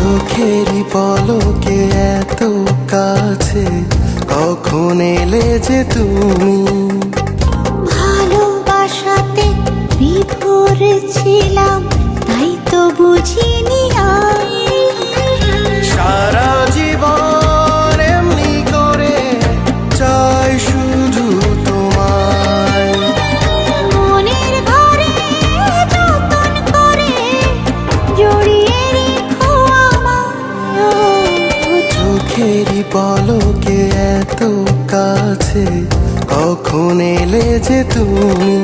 চোখেরই পলকে এত কাছে, কখন এলে যে তুমি। ভালোবাসাতে বিভোর ছিলাম, তাই তো বুঝিনি আর। সারা জীবন এমনি করে চাই শুধু তোমায়। মনের ঘরে যতন করে জড়িয়ে রেখো আমায়। চোখেরই পলকে এত কাছে, কখন এলে যে তুমি।